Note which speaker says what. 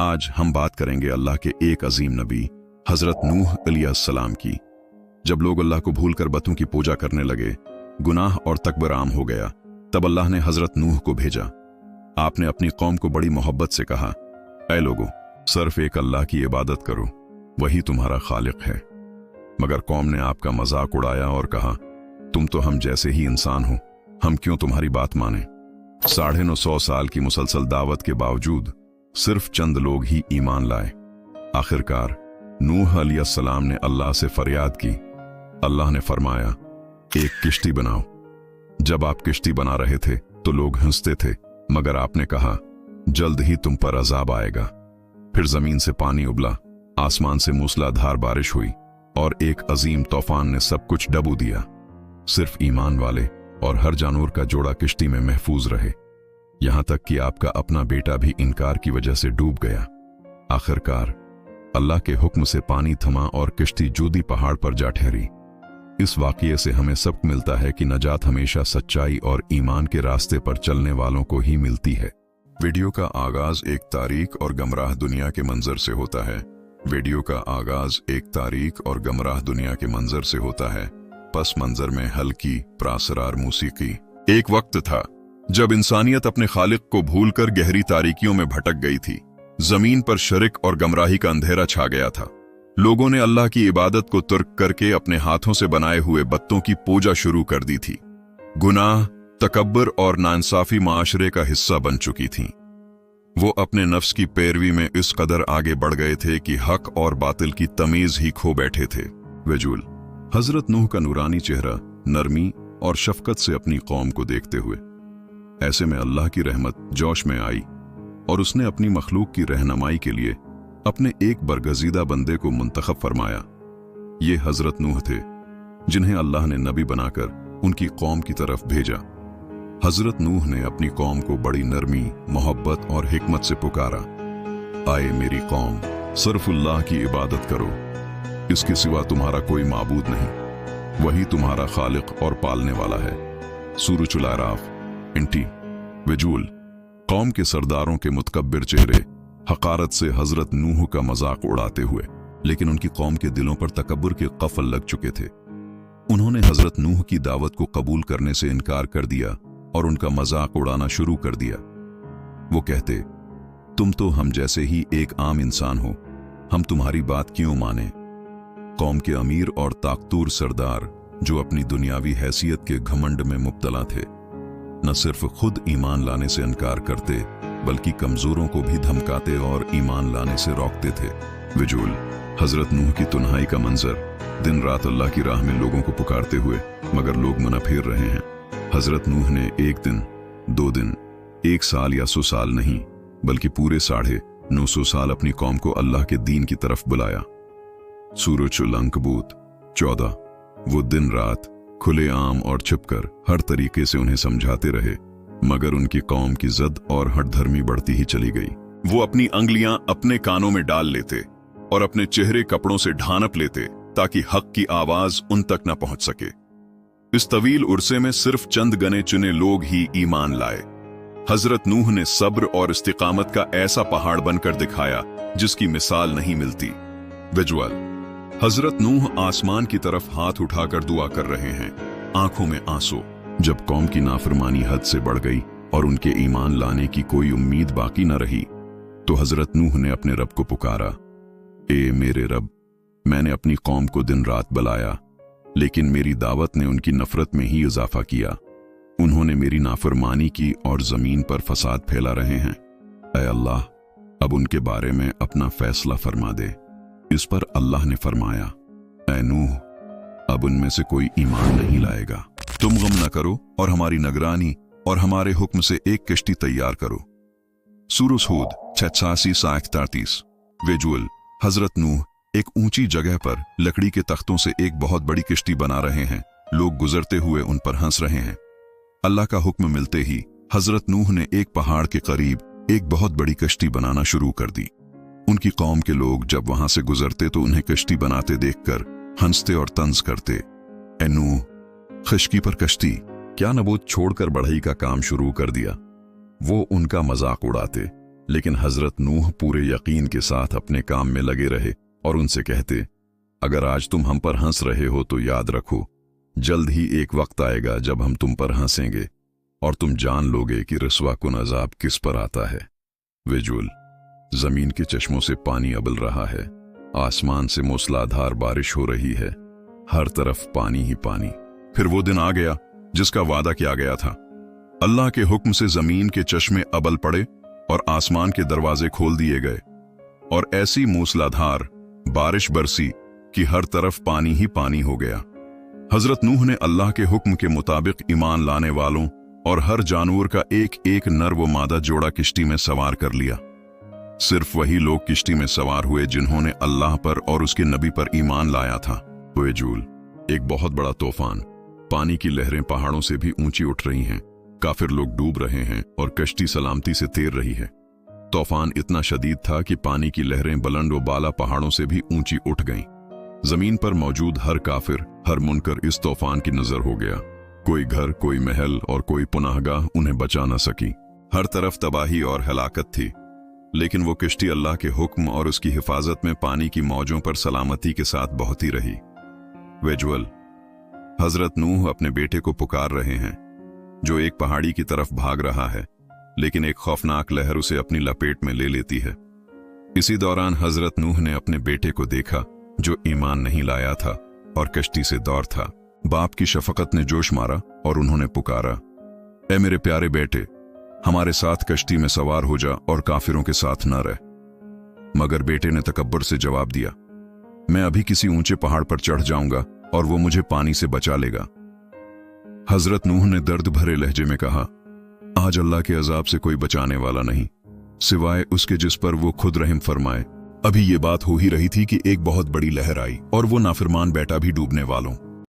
Speaker 1: आज हम बात करेंगे अल्लाह के एक अजीम नबी हजरत नूह अलैहिस्सलाम की। जब लोग अल्लाह को भूलकर बतों की पूजा करने लगे, गुनाह और तकबर आम हो गया, तब अल्लाह ने हजरत नूह को भेजा। आपने अपनी कौम को बड़ी मोहब्बत से कहा, ऐ लोगों, सिर्फ एक अल्लाह की इबादत करो, वही तुम्हारा खालिक है। मगर कौम ने आपका मजाक उड़ाया और कहा, तुम तो हम जैसे ही इंसान हो, हम क्यों तुम्हारी बात माने। 950 साल की मुसलसल दावत के बावजूद सिर्फ चंद लोग ही ईमान लाए। आखिरकार नूह अलैहिस्सलाम ने अल्लाह से फरियाद की। अल्लाह ने फरमाया, एक किश्ती बनाओ। जब आप किश्ती बना रहे थे तो लोग हंसते थे, मगर आपने कहा, जल्द ही तुम पर अजाब आएगा। फिर जमीन से पानी उबला, आसमान से मूसलाधार बारिश हुई और एक अजीम तूफान ने सब कुछ डबो दिया। सिर्फ ईमान वाले और हर जानवर का जोड़ा किश्ती में महफूज रहे, यहां तक कि आपका अपना बेटा भी इनकार की वजह से डूब गया। आखिरकार अल्लाह के हुक्म से पानी थमा और किश्ती जूदी पहाड़ पर जा ठहरी। इस वाकये से हमें सबक मिलता है कि नजात हमेशा सच्चाई और ईमान के रास्ते पर चलने वालों को ही मिलती है। वीडियो का आगाज एक तारीख और गमराह दुनिया के मंजर से होता है। वीडियो का आगाज एक तारीख और गमराह दुनिया के मंजर से होता है। पस मंजर में हल्की प्रासरार मौसीकी। एक वक्त था जब इंसानियत अपने खालिक को भूलकर गहरी तारीकियों में भटक गई थी। जमीन पर शिर्क और गमराही का अंधेरा छा गया था। लोगों ने अल्लाह की इबादत को तुर्क करके अपने हाथों से बनाए हुए बत्तों की पूजा शुरू कर दी थी। गुनाह, तकब्बर और नाइंसाफी माशरे का हिस्सा बन चुकी थीं। वो अपने नफ्स की पैरवी में इस कदर आगे बढ़ गए थे कि हक और बातिल की तमीज ही खो बैठे थे। वजूल हजरत नूह का नूरानी चेहरा नरमी और शफकत से अपनी कौम को देखते हुए, ऐसे में अल्लाह की रहमत जोश में आई और उसने अपनी मखलूक की रहनुमाई के लिए अपने एक बरगजीदा बंदे को मुंतखब फरमाया। ये हजरत नूह थे, जिन्हें अल्लाह ने नबी बनाकर उनकी कौम की तरफ भेजा। हजरत नूह ने अपनी कौम को बड़ी नरमी, मोहब्बत और हिकमत से पुकारा, आए मेरी कौम, सिर्फ अल्लाह की इबादत करो, इसके सिवा तुम्हारा कोई माबूद नहीं, वही तुम्हारा खालिक और पालने वाला है। सूरह अल-आराफ इंटी। वजूल कौम के सरदारों के मुतकब्बिर चेहरे हकारत से हजरत नूह का मजाक उड़ाते हुए, लेकिन उनकी कौम के दिलों पर तकब्बुर के कफल लग चुके थे। उन्होंने हजरत नूह की दावत को कबूल करने से इनकार कर दिया और उनका मजाक उड़ाना शुरू कर दिया। वो कहते, तुम तो हम जैसे ही एक आम इंसान हो, हम तुम्हारी बात क्यों माने। कौम के अमीर और ताकतूर सरदार, जो अपनी दुनियावी हैसियत के घमंड में मुब्तला थे, न सिर्फ खुद ईमान लाने से इनकार करते, बल्कि कमजोरों को भी धमकाते और ईमान लाने से रोकते थे। वजूल हजरत नूह की तुनहाई का मंजर, दिन रात अल्लाह की राह में लोगों को पुकारते हुए, मगर लोग मना फेर रहे हैं। हजरत नूह ने एक दिन, 2 दिन, 1 साल या 100 साल नहीं, बल्कि पूरे 950 साल अपनी कौम को अल्लाह के दीन की तरफ बुलाया। सूरह अल-अंकबूत 14। वो दिन रात खुले आम और छिपकर हर तरीके से उन्हें समझाते रहे, मगर उनकी कौम की जिद और हठधर्मी बढ़ती ही चली गई। वो अपनी अंगलियां अपने कानों में डाल लेते और अपने चेहरे कपड़ों से ढांप लेते ताकि हक की आवाज उन तक न पहुंच सके। इस तवील उर्से में सिर्फ चंद गने चुने लोग ही ईमान लाए। हजरत नूह ने सब्र और इस्तिकामत का ऐसा पहाड़ बनकर दिखाया जिसकी मिसाल नहीं मिलती। विजुअल हजरत नूह आसमान की तरफ हाथ उठाकर दुआ कर रहे हैं, आंखों में आंसू। जब कौम की नाफरमानी हद से बढ़ गई और उनके ईमान लाने की कोई उम्मीद बाकी न रही, तो हजरत नूह ने अपने रब को पुकारा, ए मेरे रब, मैंने अपनी कौम को दिन रात बुलाया, लेकिन मेरी दावत ने उनकी नफरत में ही इजाफा किया। उन्होंने मेरी नाफरमानी की और जमीन पर फसाद फैला रहे हैं। ऐ अल्लाह, अब उनके बारे में अपना फैसला फरमा दे। इस पर अल्लाह ने फरमाया, ऐ नूह, अब उनमें से कोई ईमान नहीं लाएगा। तुम गम न करो और हमारी निगरानी और हमारे हुक्म से एक किश्ती तैयार करो। सूरह हूद 86-38। विजुअल हजरत नूह एक ऊंची जगह पर लकड़ी के तख्तों से एक बहुत बड़ी किश्ती बना रहे हैं। लोग गुजरते हुए उन पर हंस रहे हैं। अल्लाह का हुक्म मिलते ही हजरत नूह ने एक पहाड़ के करीब एक बहुत बड़ी कश्ती बनाना शुरू कर दी। उनकी कौम के लोग जब वहां से गुजरते तो उन्हें कश्ती बनाते देखकर हंसते और तंज करते, ए नूह, खश्की पर कश्ती, क्या नबूत छोड़कर बढ़ई का काम शुरू कर दिया। वो उनका मजाक उड़ाते, लेकिन हजरत नूह पूरे यकीन के साथ अपने काम में लगे रहे और उनसे कहते, अगर आज तुम हम पर हंस रहे हो तो याद रखो, जल्द ही एक वक्त आएगा जब हम तुम पर हंसेंगे और तुम जान लोगे कि रस्वाकुन अजाब किस पर आता है। विजुअल, जमीन के चश्मों से पानी अबल रहा है, आसमान से मूसलाधार बारिश हो रही है, हर तरफ पानी ही पानी। फिर वो दिन आ गया जिसका वादा किया गया था। अल्लाह के हुक्म से जमीन के चश्मे अबल पड़े और आसमान के दरवाजे खोल दिए गए और ऐसी मूसलाधार बारिश बरसी कि हर तरफ पानी ही पानी हो गया। हजरत नूह ने अल्लाह के हुक्म के मुताबिक ईमान लाने वालों और हर जानवर का एक एक नर व मादा जोड़ा किश्ती में सवार कर लिया। सिर्फ वही लोग किश्ती में सवार हुए जिन्होंने अल्लाह पर और उसके नबी पर ईमान लाया था। हुएजूल, एक बहुत बड़ा तूफान, पानी की लहरें पहाड़ों से भी ऊंची उठ रही हैं, काफिर लोग डूब रहे हैं और कश्ती सलामती से तैर रही है। तूफान इतना शदीद था कि पानी की लहरें बुलंद व बाला पहाड़ों से भी ऊंची उठ गईं। जमीन पर मौजूद हर काफिर, हर मुनकर इस तूफान की नजर हो गया। कोई घर, कोई महल और कोई पुनाहगाह उन्हें बचा न सकी। हर तरफ तबाही और हलाकत थी, लेकिन वो किश्ती अल्लाह के हुक्म और उसकी हिफाजत में पानी की मौजों पर सलामती के साथ बहती रही। विजुअल, हजरत नूह अपने बेटे को पुकार रहे हैं जो एक पहाड़ी की तरफ भाग रहा है, लेकिन एक खौफनाक लहर उसे अपनी लपेट में ले लेती है। इसी दौरान हजरत नूह ने अपने बेटे को देखा जो ईमान नहीं लाया था और कश्ती से दूर था। बाप की शफकत ने जोश मारा और उन्होंने पुकारा, ए मेरे प्यारे बेटे, हमारे साथ कश्ती में सवार हो जा और काफिरों के साथ न रह। मगर बेटे ने तकब्बर से जवाब दिया, मैं अभी किसी ऊंचे पहाड़ पर चढ़ जाऊंगा और वो मुझे पानी से बचा लेगा। हजरत नूह ने दर्द भरे लहजे में कहा, आज अल्लाह के अजाब से कोई बचाने वाला नहीं सिवाय उसके जिस पर वो खुद रहम फरमाए। अभी ये बात हो ही रही थी कि एक बहुत बड़ी लहर आई और वो नाफरमान बेटा भी डूबने वालों